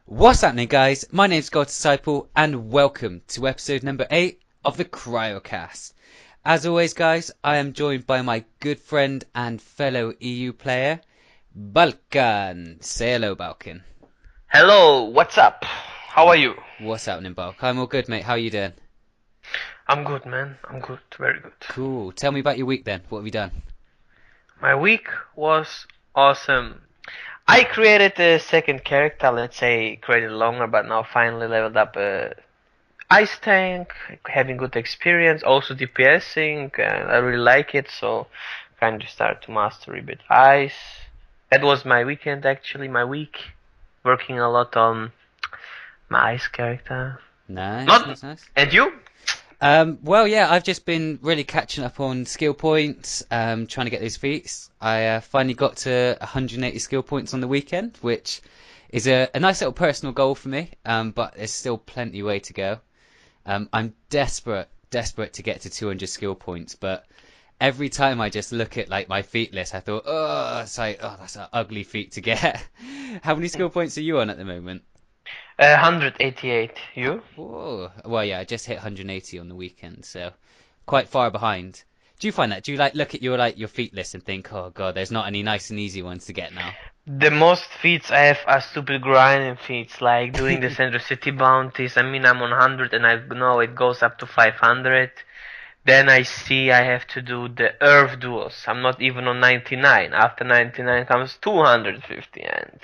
What's happening, guys? My name's God Disciple, and welcome to episode number 8 of the CryoCast. As always, guys, I am joined by my good friend and fellow EU player, Balkan. Say hello, Balkan. Hello, what's up? How are you? What's happening, Balk? I'm all good, mate. How are you doing? I'm good, man. I'm good, very good. Cool. Tell me about your week then. What have you done? My week was awesome. I created a second character, let's say created longer, but now finally leveled up a ice tank, having good experience, also DPSing, and I really like it, so kind of start to master a bit ice. That was my weekend actually, my week, working a lot on my ice character. Nice, Not, nice, nice. and you? Well, yeah, I've just been really catching up on skill points, trying to get those feats. I finally got to 180 skill points on the weekend, which is a nice little personal goal for me, but there's still plenty way to go. I'm desperate to get to 200 skill points, but every time I just look at like my feat list, I thought, oh, it's like, oh, that's an ugly feat to get. How many skill points are you on at the moment? 188. You? Whoa. Well, yeah, I just hit 180 on the weekend, so quite far behind. Do you find that? Do you like look at your feat list and think, oh god, there's not any nice and easy ones to get now? The most feats I have are stupid grinding feats, like doing the Central City bounties. I mean, I'm on 100 and I know it goes up to 500. Then I see I have to do the Earth duels. I'm not even on 99. After 99 comes 250 and...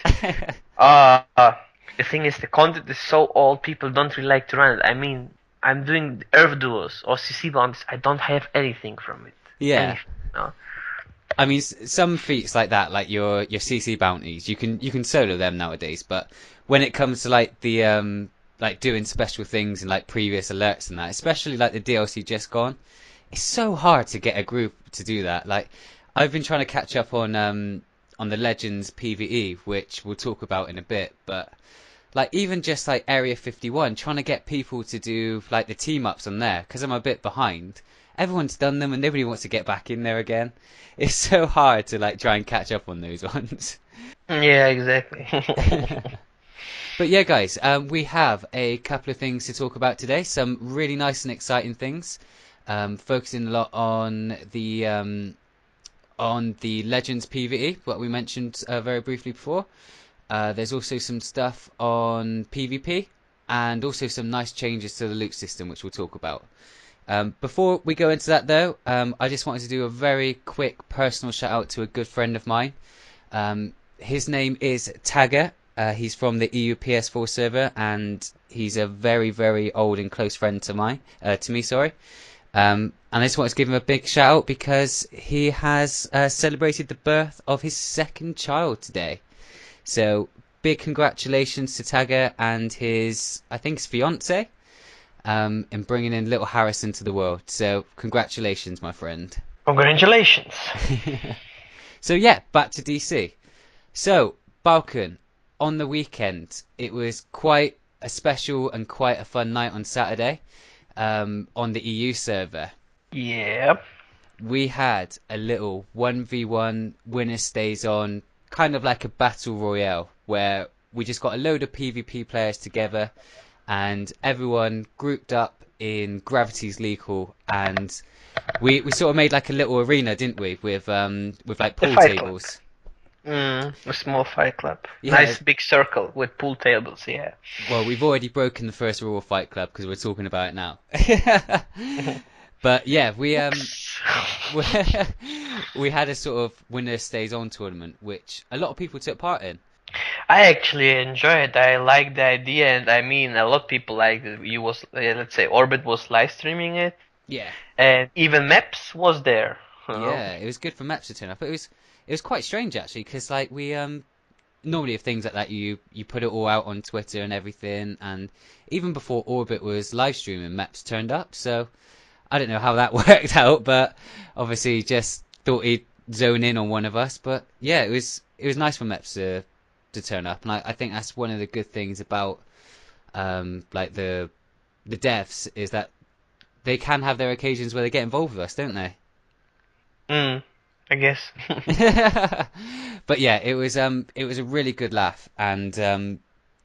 Uh, uh, the thing is, the content is so old, people don't really like to run it. I mean, I'm doing Earth duels or CC bounties. I don't have anything from it. Yeah. Anything. No. I mean, some feats like that, like your CC bounties, you can solo them nowadays. But when it comes to like the like doing special things and like previous alerts and that, especially like the DLC just gone, it's so hard to get a group to do that. Like I've been trying to catch up on the Legends PvE, which we'll talk about in a bit. But like even just like Area 51, trying to get people to do like the team ups on there because I'm a bit behind. Everyone's done them and nobody wants to get back in there again. It's so hard to like try and catch up on those ones. Yeah, exactly. But yeah, guys, we have a couple of things to talk about today. Some really nice and exciting things, focusing a lot on the Legends PvE, what we mentioned very briefly before. There's also some stuff on PvP, and also some nice changes to the loot system, which we'll talk about. Before we go into that, though, I just wanted to do a very quick personal shout out to a good friend of mine. His name is Tagger. He's from the EU PS4 server, and he's a very, very old and close friend to me. Sorry. And I just wanted to give him a big shout out because he has celebrated the birth of his second child today. So big congratulations to Tagger and I think his fiance, in bringing in little Harris into the world. So congratulations, my friend. Congratulations. So yeah, back to DC. So Balkan, on the weekend, it was quite a special and quite a fun night on Saturday, on the EU server. Yeah. We had a little 1v1 winner stays on, kind of like a battle royale, where we just got a load of PvP players together and everyone grouped up in Gravity's League Hall, and we sort of made like a little arena, didn't we, with like The pool Fight Club. tables. A small Fight Club. Yeah, Nice big circle with pool tables, yeah. well, we've already broken the first rule of Fight Club because we're talking about it now. But yeah, Oops. we had a sort of winner stays on tournament, which a lot of people took part in. I actually enjoy it. I like the idea, and I mean, a lot of people like it. You was, let's say, Orbit was live streaming it, Yeah, and even Maps was there. You know? yeah, it was good for maps to turn up. It was quite strange actually because like we normally if things like that you put it all out on Twitter and everything, and even before Orbit was live streaming, maps turned up. So I don't know how that worked out, but obviously just thought he'd zone in on one of us. But yeah, it was nice for maps to turn up, and I think that's one of the good things about like the devs is that they can have their occasions where they get involved with us, don't they? I guess. But yeah, it was a really good laugh, and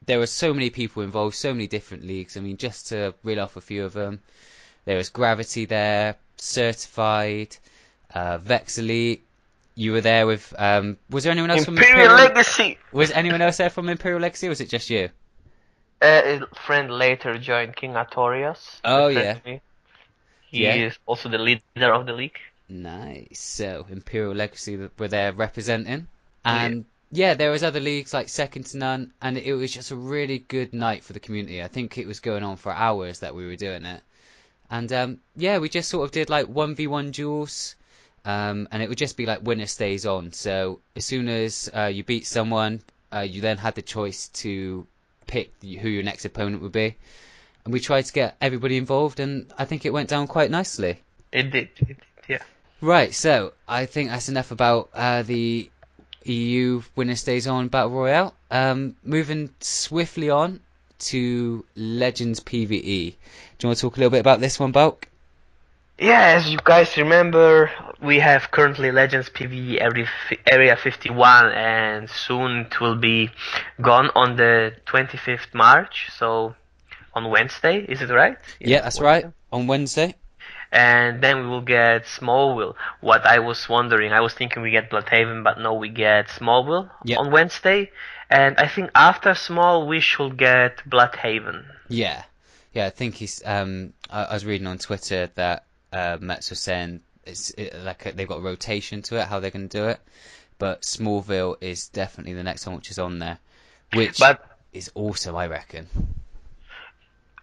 there were so many people involved, so many different leagues. I mean, just to reel off a few of them, there was Gravity there, Certified, Vex Elite. You were there with. Was there anyone else from Imperial Imperial? Legacy. Was anyone else there from Imperial Legacy, or was it just you? A friend later joined King Artorias, Oh befriended yeah, me. He yeah. is also the leader of the league. Nice. So Imperial Legacy were there representing, Yeah. and yeah, there was other leagues like Second to None, and it was just a really good night for the community. I think it was going on for hours that we were doing it, and yeah, we just sort of did like 1v1 duels, and it would just be like winner stays on. So as soon as you beat someone, you then had the choice to pick who your next opponent would be, and we tried to get everybody involved, and I think it went down quite nicely. It did. It did. Yeah. Right, so I think that's enough about the EU Winner Stays On Battle Royale. Moving swiftly on to Legends PvE. Do you want to talk a little bit about this one, Balk? Yeah, as you guys remember, we have currently Legends PvE Area 51, and soon it will be gone on the 25th March. So on Wednesday, is it right? Yeah, Yeah, that's right. Wednesday. On Wednesday. And then we will get Smallville. What I was wondering, I was thinking we get Bloodhaven, but no, we get Smallville Yep. on Wednesday. And I think after Small, we should get Bloodhaven. Yeah. Yeah, I think he's. I was reading on Twitter that Mets was saying they've got a rotation to it, how they're going to do it. But Smallville is definitely the next one which is on there, which But is awesome, I reckon.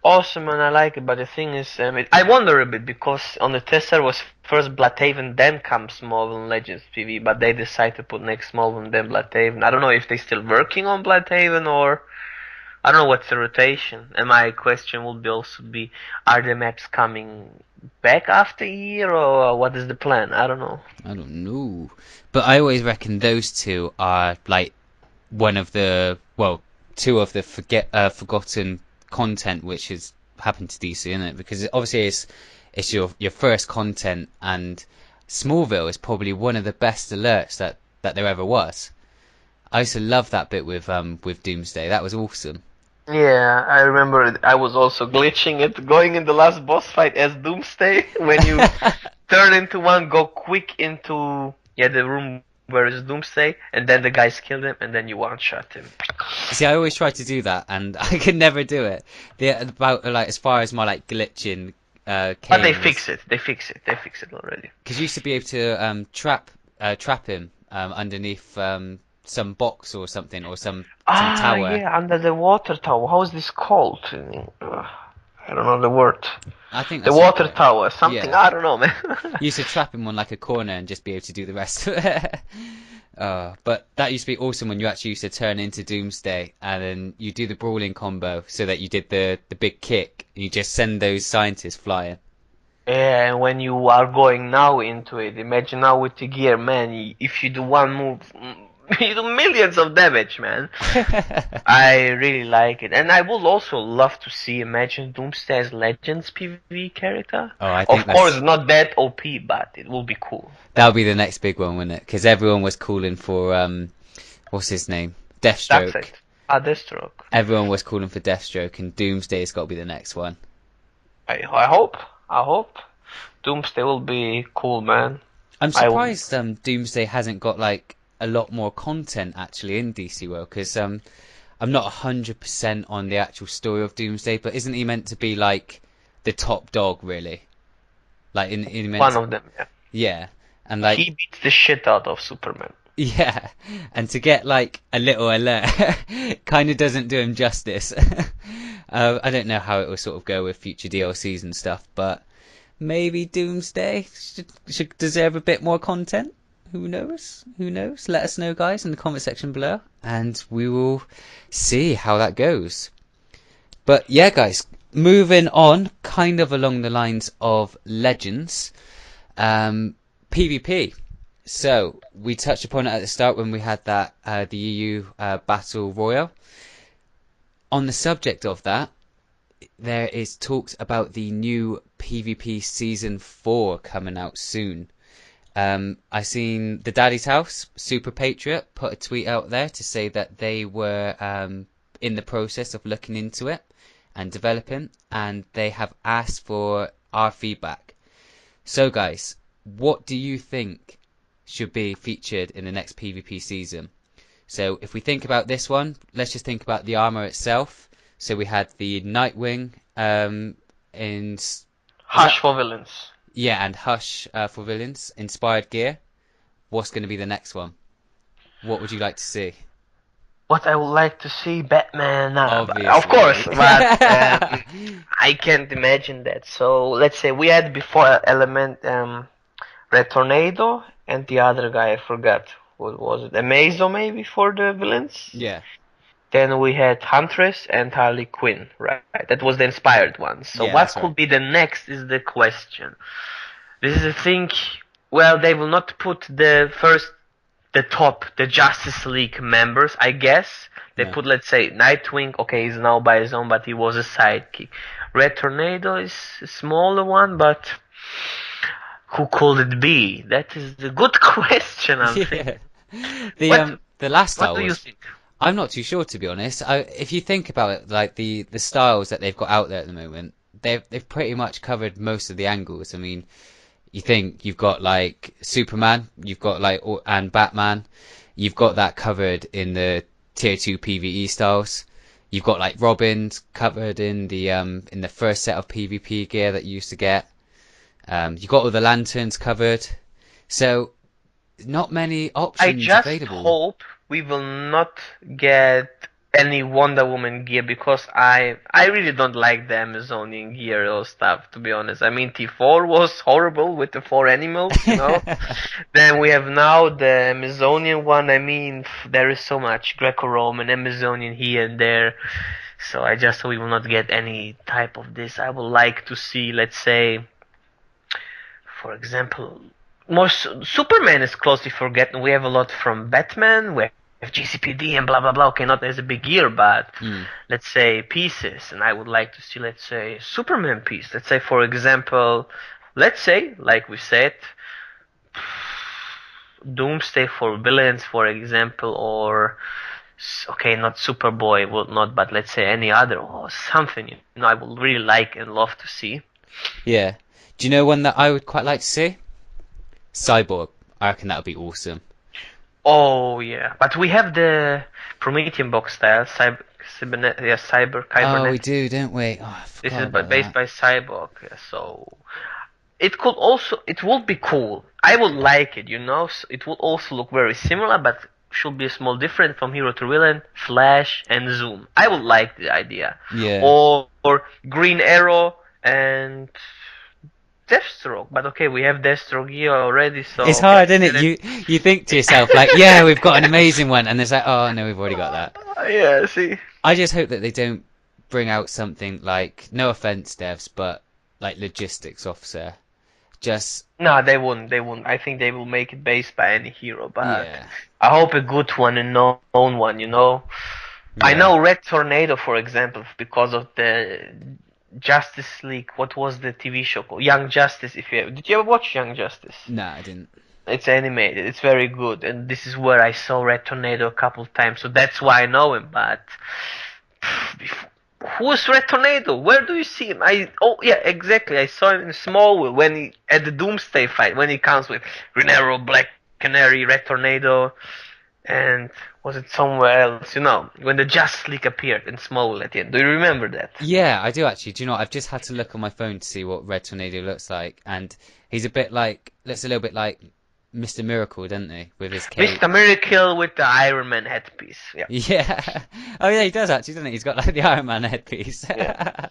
awesome, and I like it. But the thing is, I wonder a bit because on the tester was first Bloodhaven, then comes Smallville and Legends PV, but they decided to put next Smallville and then Bloodhaven. I don't know if they're still working on Bloodhaven or I don't know what's the rotation. And my question would be also be, are the maps coming back after a year or what is the plan? I don't know. I don't know. But I always reckon those two are like one of the, well, two of the forgotten content which has happened to DC, isn't it? Because obviously it's your first content, and Smallville is probably one of the best alerts that there ever was. I used to love that bit with Doomsday. That was awesome. Yeah, I remember I was also glitching it, going in the last boss fight as Doomsday. When you turn into one, go quick into the room where is Doomsday, and then the guys kill him, and then you one-shot him. See, I always try to do that, and I could never do it. About like as far as my like glitching But they came fix it. They fix it. They fix it already. because you used to be able to trap him underneath some box or something, or some tower. Yeah, under the water tower. How is this called? I don't know the word. I think The that's water it. tower, something. Yeah. I don't know, man. You used to trap him on like a corner and just be able to do the rest of it. But that used to be awesome when you actually used to turn into Doomsday and then you do the brawling combo so that you did the big kick and you just send those scientists flying. Yeah, and when you are going now into it, imagine now with the gear, man. If you do one move, you do millions of damage, man. I really like it, and I would also love to see imagine Doomsday as Legends PvP character. Oh, I think Of course, not that OP, but it will be cool. that'll be the next big one, wouldn't it? Because everyone was calling for what's his name, Deathstroke. That's it. Deathstroke. Everyone was calling for Deathstroke, and Doomsday's got to be the next one. I hope. I hope. Doomsday will be cool, man. I'm surprised Doomsday hasn't got like a lot more content actually in DC World, because I'm not 100% on the actual story of Doomsday, but isn't he meant to be like the top dog really? Like in one of them, yeah. Yeah, and like he beats the shit out of Superman. Yeah, and to get like a little alert kind of doesn't do him justice. I don't know how it will sort of go with future DLCs and stuff, but maybe Doomsday should deserve a bit more content. Who knows? Who knows? Let us know, guys, in the comment section below, and we will see how that goes. But yeah, guys, moving on, kind of along the lines of Legends, PvP. So we touched upon it at the start when we had that the EU Battle Royale. On the subject of that, there is talks about the new PvP Season 4 coming out soon. I seen the Daddy's House, Super Patriot, put a tweet out there to say that they were in the process of looking into it and developing, and they have asked for our feedback. So guys, what do you think should be featured in the next PvP season? So if we think about this one, let's just think about the armor itself. So we had the Nightwing in Hush for villains. Yeah, and Hush for villains, inspired gear. What's going to be the next one? What would you like to see? What I would like to see, Batman. Obviously. Of course, but I can't imagine that. So let's say we had before element Red Tornado and the other guy, I forgot. What was it? Amazo maybe for the villains? Yeah. Then we had Huntress and Harley Quinn, right? That was the inspired one. So Yeah, what that's could right. be the next is the question. This is the thing. Well, they will not put the Justice League members, I guess. They No. put, let's say, Nightwing. Okay, he's now by his own, but he was a sidekick. Red Tornado is a smaller one, but who could it be? That is the good question, I'm thinking. The last Star What do you Wars. think? I'm not too sure, to be honest. If you think about it, like the styles that they've got out there at the moment, they've pretty much covered most of the angles. I mean, you think you've got like Superman, you've got and Batman, you've got that covered in the tier 2 PvE styles. You've got like Robin's covered in the first set of PvP gear that you used to get. You've got all the lanterns covered. So not many I options just available. hope we will not get any Wonder Woman gear because I really don't like the Amazonian gear or stuff, to be honest. I mean, T4 was horrible with the 4 animals, you know. Then we have now the Amazonian one. I mean, there is so much Greco-Roman, Amazonian here and there. So I just hope we will not get any type of this. I would like to see, let's say, for example, Superman is closely forgotten. We have a lot from Batman. We have GCPD and blah blah blah. Okay, not as a big year, but let's say pieces. And I would like to see, let's say, Superman piece. Let's say, for example, let's say, like we said, Doomsday for villains, for example, or okay, not Superboy, well, not, but let's say any other or something. You know, I would really like and love to see. Yeah. Do you know one that I would quite like to see? Cyborg. I reckon that would be awesome. Oh yeah, but we have the Promethean box style, cyber, Oh, we do, don't we? Oh, I This forgot is about based that. by Cyborg, so it would be cool. I would like it, you know. It would also look very similar, but should be a small difference from hero to villain, Flash and Zoom. I would like the idea. Yeah. Or Green Arrow and Deathstroke, but okay, we have Deathstroke here already, so It's okay, hard, isn't it? You think to yourself like, yeah, we've got an amazing one, and it's like, oh no, we've already got that. Yeah, see. I just hope that they don't bring out something like, no offense, devs, but like logistics officer. Just No, they won't. They won't. I think they will make it based by any hero, but yeah. I hope a good one, a known one, you know. I Yeah. know Red Tornado, for example, because of the Justice League. What was the TV show called? Young Justice. Did you ever watch Young Justice? No, I didn't. It's animated. It's very good, and this is where I saw Red Tornado a couple of times, so that's why I know him. But who's Red Tornado? Where do you see him? Oh yeah, exactly. I saw him in Smallville when he at the Doomsday fight when he comes with Green Arrow, Black Canary, Red Tornado, and was it somewhere else? You know, when the Justice League appeared in Smallville at the end. Do you remember that? Yeah, I do actually. Do you know what? I've just had to look on my phone to see what Red Tornado looks like, and he's a little bit like Mr. Miracle, doesn't he? With his cape. Mr. Miracle with the Iron Man headpiece. Yeah. Yeah. Oh yeah, he does actually, doesn't he? He's got like the Iron Man headpiece. Yeah.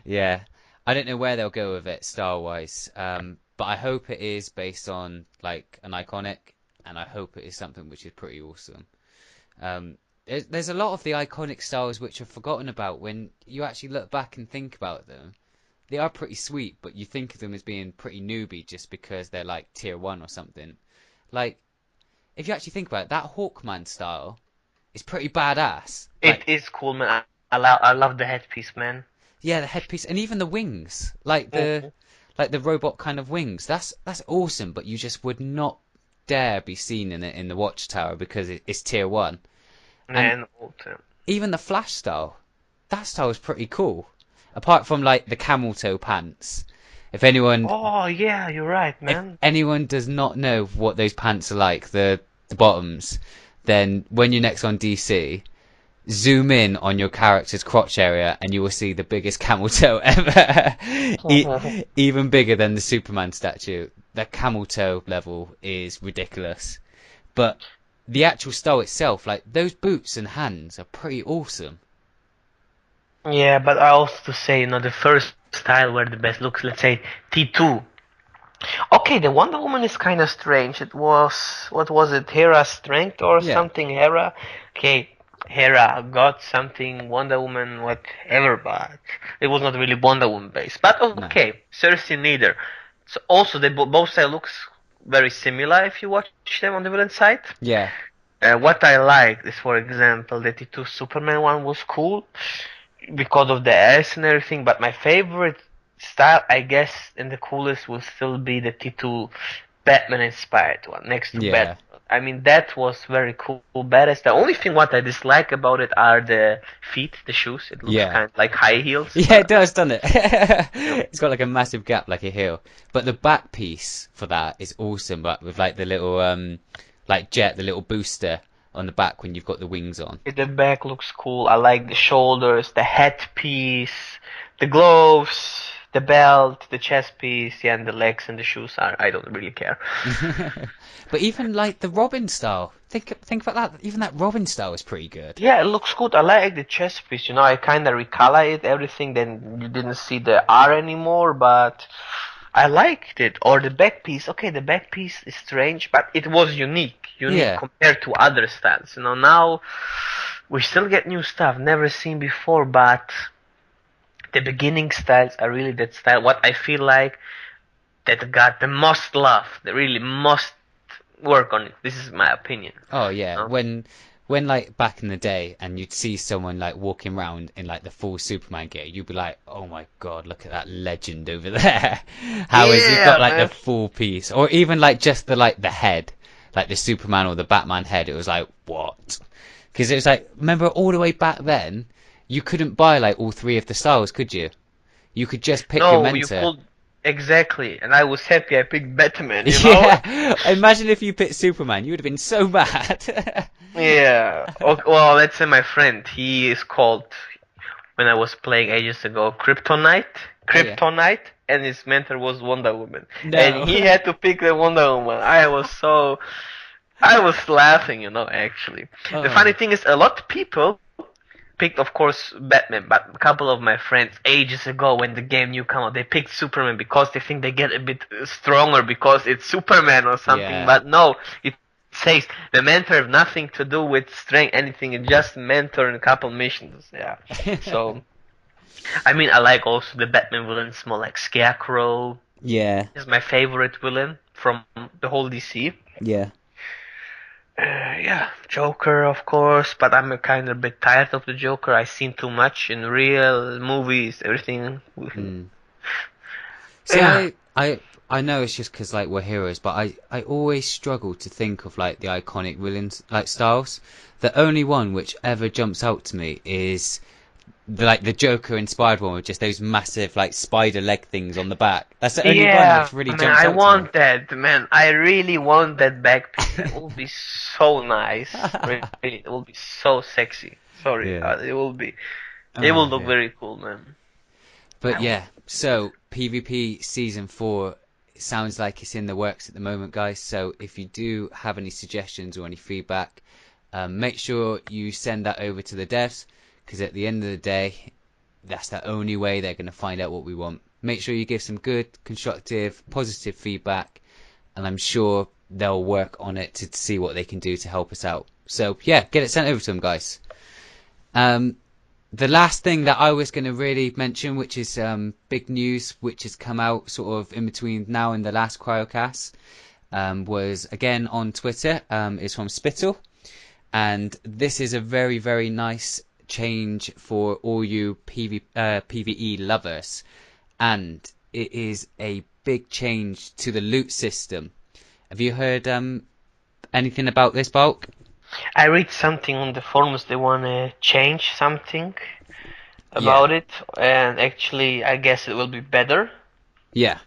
Yeah. I don't know where they'll go with it style-wise, but I hope it is based on like an iconic, and I hope it is something which is pretty awesome. There's a lot of the iconic styles which are forgotten about when you actually look back and think about them. They are pretty sweet, but you think of them as being pretty newbie just because they're like tier 1 or something. Like, if you actually think about it, that Hawkman style is pretty badass. It is cool, man. I love the headpiece, man. Yeah, the headpiece and even the wings, like the robot kind of wings. That's awesome, but you just would not dare be seen in it in the Watchtower because it's tier 1. And even the Flash style, that style is pretty cool. Apart from like the camel toe pants. If anyone Oh yeah, you're right, if man. anyone does not know what those pants are like, the bottoms, then when you're next on DC, zoom in on your character's crotch area and you will see the biggest camel toe ever. Even bigger than the Superman statue. The camel toe level is ridiculous. But the actual style itself, like those boots and hands are pretty awesome. Yeah, but I also to say, the first style were the best looks. Let's say T2. Okay, the Wonder Woman is kind of strange. It was, what was it, Hera's strength or Yeah, something? Hera. Okay, Hera got something, Wonder Woman, whatever, but it was not really Wonder Woman based. But no. okay, Cersei neither. So also they both style looks very similar if you watch them on the villain side. Yeah, What I liked is, for example, the T2 Superman one was cool because of the S and everything, but my favorite style, I guess, and the coolest will still be the T2 Batman inspired one next to yeah. Batman. I mean, that was very cool, badass. The only thing what I dislike about it are the feet, the shoes. It looks Yeah. kind of like high heels. Yeah, it does, doesn't it? Yep. It's got like a massive gap like a heel. But the back piece for that is awesome, but with like the little like jet, the little booster on the back when you've got the wings on. The back looks cool. I like the shoulders, the headpiece, the gloves, the belt, the chest piece, yeah, and the legs and the shoes. I don't really care. But even like the Robin style, think about that. Even that Robin style is pretty good. Yeah, it looks good. I like the chest piece. I kind of recolor it, everything. Then you didn't see the R anymore, but I liked it. Or the back piece. Okay, the back piece is strange, but it was unique. Unique Yeah, compared to other styles. Now we still get new stuff, never seen before, but the beginning styles are really that style. What I feel like that got the most love. They really must work on it. This is my opinion. oh yeah, No? when like back in the day and you'd see someone like walking around in like the full Superman gear, you'd be like, oh my god, look at that legend over there. How has he Yeah, got like the man. full piece? Or even like just the head, like the Superman or the Batman head. It was like, what? Because it was like, remember all the way back then, you couldn't buy like all three of the styles, could you? You could just pick your No, you mentor. could exactly, and I was happy I picked Batman. Yeah, imagine if you picked Superman, you would have been so mad. Yeah. Well, let's say my friend, he is called, when I was playing ages ago, Kryptonite. Oh yeah. Kryptonite, and his mentor was Wonder Woman. And No. he had to pick the Wonder Woman. I was laughing, actually. The funny Oh, thing is, a lot of people picked, of course, Batman, but a couple of my friends ages ago when the game new come out, they picked Superman because they think they get a bit stronger because it's Superman or something. yeah. But no, it says the mentor have nothing to do with strength, anything. It's just mentor in a couple missions. Yeah. So, I mean, I like also the Batman villains more like Scarecrow. Yeah, Is my favorite villain from the whole DC. yeah. Yeah, Joker, of course, but I'm kind of a bit tired of the Joker. I've seen too much in real movies, everything. Mm. See, Yeah, I know it's just because like we're heroes, but I always struggle to think of like the iconic villains like styles. The only one which ever jumps out to me is the Joker inspired one with just those massive like spider leg things on the back. That's the only one yeah, which really man, jumps I out to me. want that, man. I really want that back piece. That will be so nice. Really, it will be so sexy. Sorry, Yeah. it will be. It will Oh look yeah. very cool, man. But yeah, so PvP Season 4 sounds like it's in the works at the moment, guys. So if you do have any suggestions or any feedback, make sure you send that over to the devs, because at the end of the day, that's the only way they're going to find out what we want. Make sure you give some good, constructive, positive feedback, and I'm sure they'll work on it to see what they can do to help us out. So yeah, get it sent over to them, guys. Um, the last thing that I was going to really mention, which is big news, which has come out sort of in between now and the last CryoCast, was again on Twitter, is from Spittle. And this is a very, very nice change for all you PvE lovers. And it is a big change to the loot system. Have you heard anything about this, Bulk? I read something on the forums. They want to change something Yeah, about it, and actually, I guess it will be better. yeah.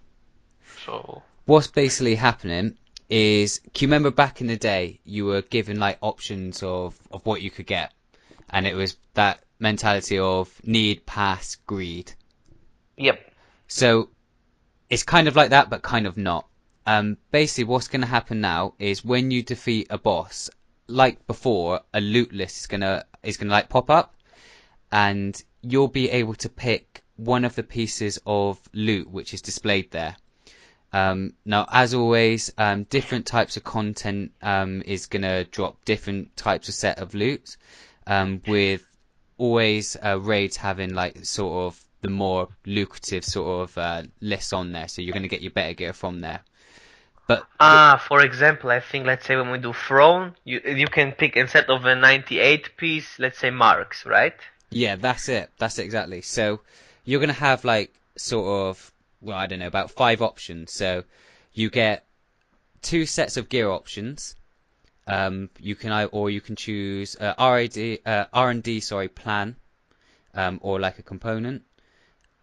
So, What's basically happening is, can you remember back in the day you were given like options of what you could get, and it was that mentality of need, pass, greed. yep. So it's kind of like that, but kind of not. Basically, what's going to happen now is when you defeat a boss, like before, a loot list is gonna like pop up, and you'll be able to pick one of the pieces of loot which is displayed there. Now, as always, different types of content is gonna drop different types of set of loot, with always raids having like sort of the more lucrative sort of lists on there, so you're gonna get your better gear from there. But For example, I think let's say when we do throne, you can pick instead of a 98 piece, let's say marks, right? yeah, that's it. That's it exactly. So you're gonna have like sort of, well, I don't know, about 5 options. So you get 2 sets of gear options. You can choose R&D, sorry, plan, or like a component,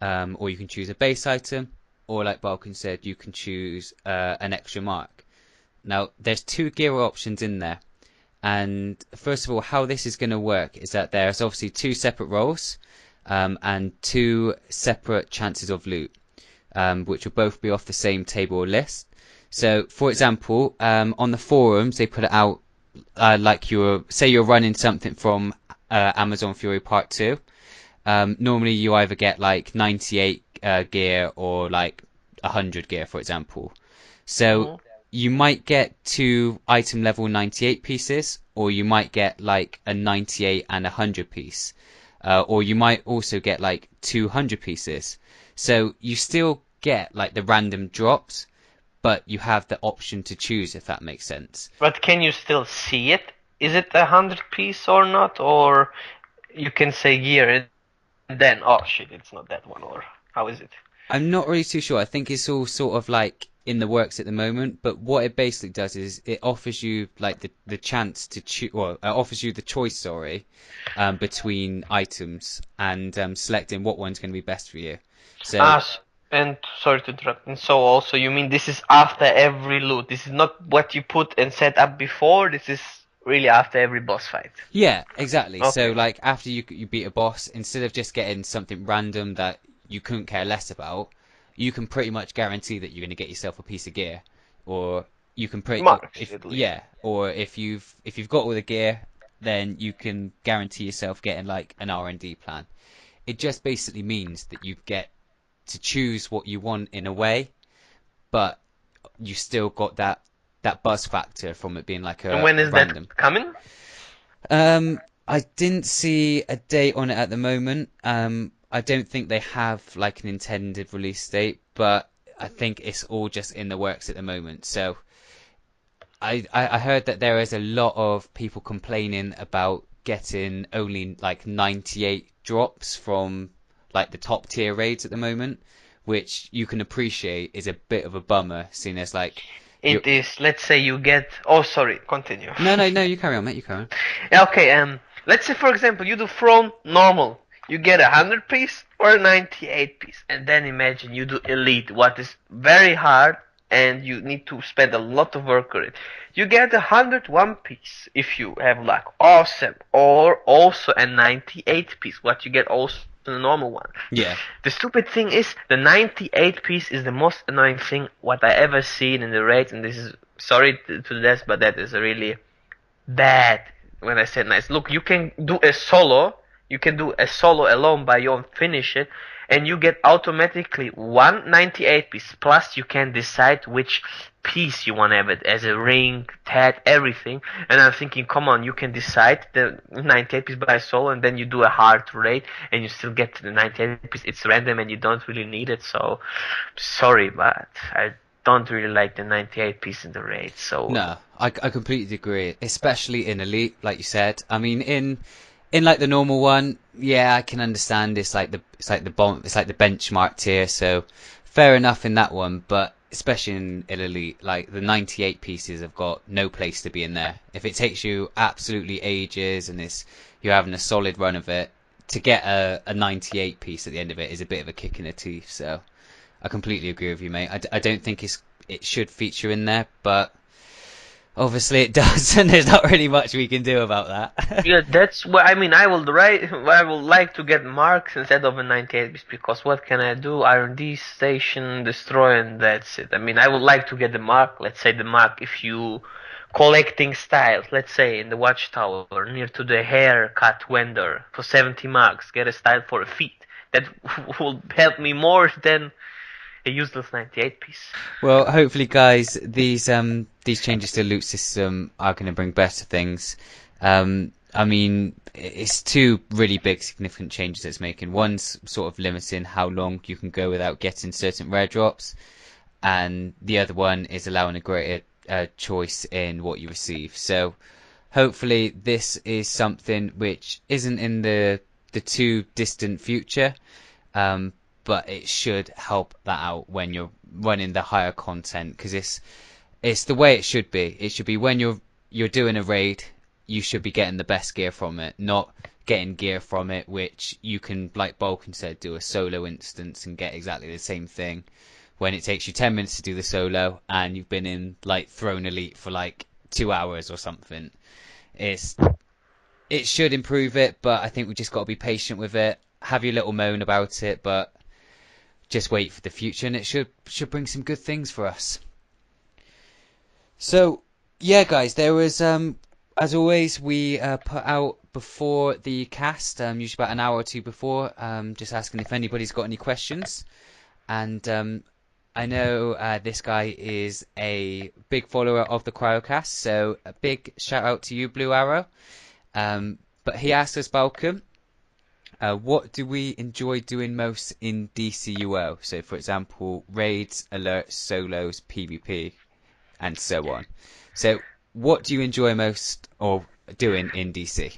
or you can choose a base item, or like Balkan said, you can choose an extra mark. Now, there's 2 gear options in there, and first of all, how this is going to work is that there's obviously 2 separate roles, and 2 separate chances of loot, which will both be off the same table or list. So, for example, on the forums, they put it out like say you're running something from Amazon Fury Part 2. Normally, you either get like 98 gear or like 100 gear, for example. So Hmm. you might get 2 item level 98 pieces, or you might get like a 98 and a 100 piece, or you might also get like 200 pieces. So you still get like the random drops, but you have the option to choose, if that makes sense. But can you still see it? Is it 100 piece or not? Or you can say year and then, oh shit, it's not that one, or how is it? I'm not really too sure. I think it's all sort of like in the works at the moment, but what it basically does is it offers you like the chance to choose, well, it offers you the choice, sorry, between items and selecting what one's going to be best for you. So Ah, and sorry to interrupt. And so also, you mean this is after every loot? This is not what you put and set up before. This is really after every boss fight. yeah, exactly. So Okay. like after you beat a boss, instead of just getting something random that you couldn't care less about, you can pretty much guarantee that you're going to get yourself a piece of gear, or you can pretty Marks, if at least. yeah, or if you've got all the gear, then you can guarantee yourself getting like an R&D plan. It just basically means that you get to choose what you want in a way, but you still got that buzz factor from it being like And a when is that random. coming? I didn't see a date on it at the moment. I don't think they have like an intended release date, but I think it's all just in the works at the moment. So I heard that there is a lot of people complaining about getting only like 98 drops from like the top tier raids at the moment, which you can appreciate is a bit of a bummer, seeing as like you. It is, let's say you get. Oh, sorry, continue. No, no, no. You carry on, mate. You carry on. Yeah, okay, let's say for example you do throne normal. You get 100 piece or a 98 piece. And then imagine you do elite, what is very hard and you need to spend a lot of work on it. You get 101 piece if you have luck. Awesome. Or also a 98 piece, what you get also the normal one. Yeah. The stupid thing is the 98 piece is the most annoying thing what I ever seen in the raids, and this is sorry to this, but that is really bad. When I said nice, look, you can do a solo. You can do a solo alone by your own, finish it, and you get automatically 198 piece. Plus, you can decide which piece you want to have it as a ring, tat, everything. And I'm thinking, come on, you can decide the 98 piece by solo, and then you do a hard raid, and you still get to the 98 piece. It's random, and you don't really need it. So, sorry, but I don't really like the 98 piece in the raid. So No, I completely agree, especially in Elite, like you said. I mean, in like the normal one, yeah, I can understand. It's like the benchmark tier, so fair enough in that one. But especially in Elite, like the 98 pieces have got no place to be in there. If it takes you absolutely ages and you're having a solid run of it, to get a 98 piece at the end of it is a bit of a kick in the teeth. So I completely agree with you, mate. I don't think it should feature in there, but obviously it does, and there's not really much we can do about that. Yeah, that's what I mean. I would like to get marks instead of a 98 piece because what can I do? R&D station, destroy, and that's it. I mean, I would like to get the mark. Let's say the mark if you collecting styles. Let's say in the watchtower near to the haircut vendor for 70 marks, get a style for a feet. That will help me more than a useless 98 piece. Well, hopefully, guys, these changes to the loot system are going to bring better things. I mean, it's two really big, significant changes it's making. One's sort of limiting how long you can go without getting certain rare drops, and the other one is allowing a greater choice in what you receive. So, hopefully, this is something which isn't in the too distant future. But it should help that out when you're running the higher content, because it's the way it should be. It should be when you're doing a raid, you should be getting the best gear from it, not getting gear from it which you can, like Balkan said, do a solo instance and get exactly the same thing when it takes you 10 minutes to do the solo and you've been in like Throne Elite for like 2 hours or something. It should improve it, but I think we just got to be patient with it. Have your little moan about it, but just wait for the future, and it should bring some good things for us. So, yeah, guys, there was, as always, we put out before the cast, usually about an hour or two before, just asking if anybody's got any questions. And I know this guy is a big follower of the CryoCast, so a big shout out to you, Blue Arrow. But he asked us, Balkan, what do we enjoy doing most in DCUO? So, for example, raids, alerts, solos, PvP, and so on. So, what do you enjoy most or doing in DC?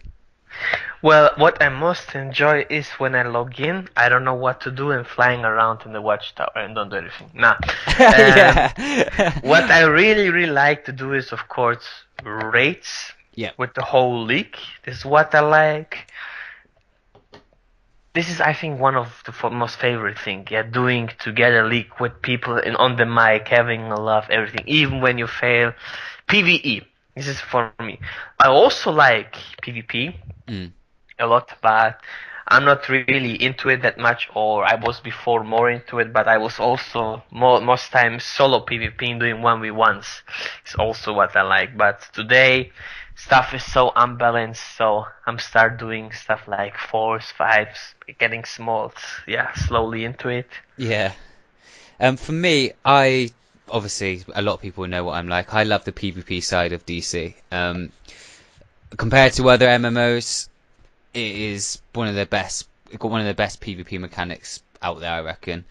Well, what I most enjoy is when I log in, I don't know what to do and flying around in the watchtower and don't do anything. Nah. Yeah. What I really, really like to do is, of course, raids Yeah. with the whole league. This is what I like. This is, I think, one of the most favorite thing. Yeah, doing together league with people and on the mic, having a laugh, everything. Even when you fail, PvE. This is for me. I also like PvP a lot, but I'm not really into it that much. Or I was before more into it, but I was also most times solo PvP doing 1v1s. It's also what I like. But today, stuff is so unbalanced, so I'm start doing stuff like 4s, 5s, getting small, yeah, slowly into it. Yeah. For me, obviously a lot of people know what I'm like. I love the PvP side of DC. Compared to other MMOs, it is one of the best. It's got one of the best PvP mechanics out there, I reckon.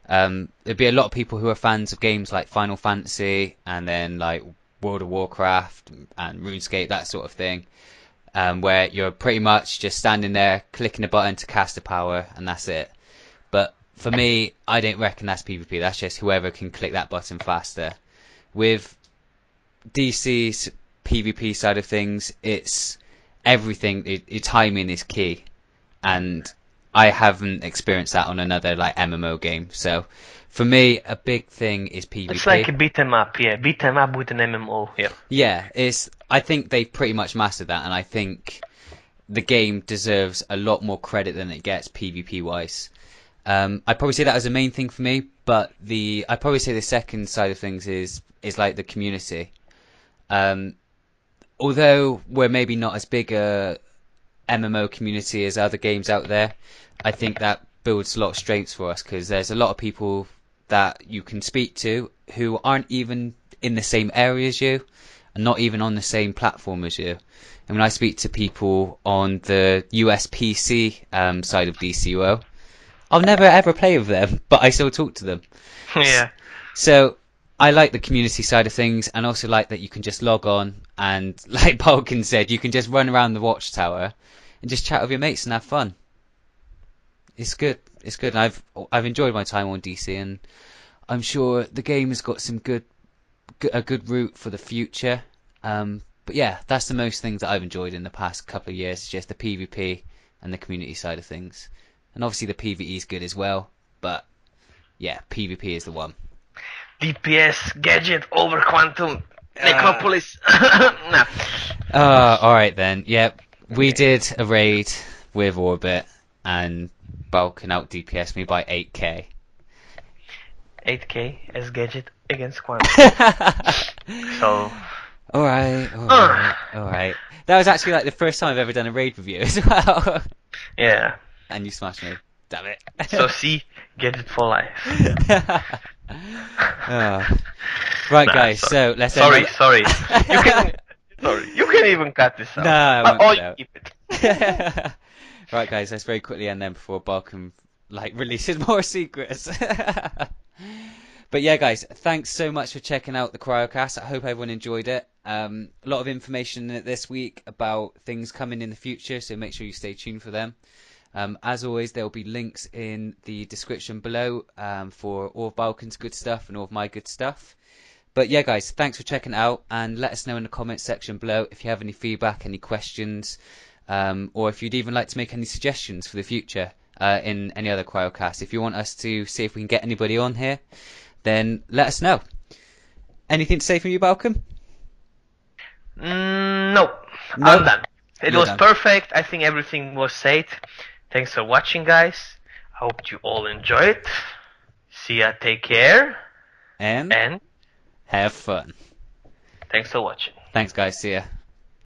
There'd be a lot of people who are fans of games like Final Fantasy and then like World of Warcraft and RuneScape, that sort of thing, where you're pretty much just standing there clicking a button to cast a power and that's it. But for me, I don't reckon that's PvP. That's just whoever can click that button faster. With DC's PvP side of things, it's everything. Timing is key, and I haven't experienced that on another like MMO game. So for me, a big thing is PvP. It's like a beat 'em up, yeah, beat 'em up with an MMO, yeah. Yeah, I think they've pretty much mastered that, and I think the game deserves a lot more credit than it gets PvP wise. I'd probably say that as a main thing for me, but I'd probably say the second side of things is like the community. Although we're maybe not as big a MMO community as other games out there, I think that builds a lot of strengths for us because there's a lot of people that you can speak to who aren't even in the same area as you and not even on the same platform as you. And when I speak to people on the US PC side of DCUO, I'll never ever play with them, but I still talk to them. Yeah. So I like the community side of things, and also like that you can just log on and, like Balkan said, you can just run around the watchtower and just chat with your mates and have fun. It's good. It's good. And I've enjoyed my time on DC, and I'm sure the game has got some a good route for the future. But yeah, that's the most things that I've enjoyed in the past couple of years, just the PvP and the community side of things. And obviously the PvE is good as well, but yeah, PvP is the one. DPS gadget over quantum necropolis. No. Alright then. Yep, we did a raid with Orbit, and Balkan out DPS me by 8k. 8k as gadget against quantum. So. Alright. That was actually like the first time I've ever done a raid with you as well. Yeah. And you smashed me. Damn it. So see, gadget for life. Right, guys. So let's. Sorry. You can even cut this out. No, I won't cut it out. Keep it. Right, guys. Let's very quickly end then before Balkan releases more secrets. But yeah, guys, thanks so much for checking out the CryoCast. I hope everyone enjoyed it. A lot of information in it this week about things coming in the future, so make sure you stay tuned for them. As always, there will be links in the description below for all of Balkan's good stuff and all of my good stuff. But yeah, guys, thanks for checking it out, and let us know in the comment section below if you have any feedback, any questions, or if you'd even like to make any suggestions for the future in any other CryoCast. If you want us to see if we can get anybody on here, then let us know. Anything to say from you, Balkan? No, I'm done. It was perfect. I think everything was said. Thanks for watching, guys. I hope you all enjoy it. See ya, take care. And have fun. Thanks for watching. Thanks, guys. See ya.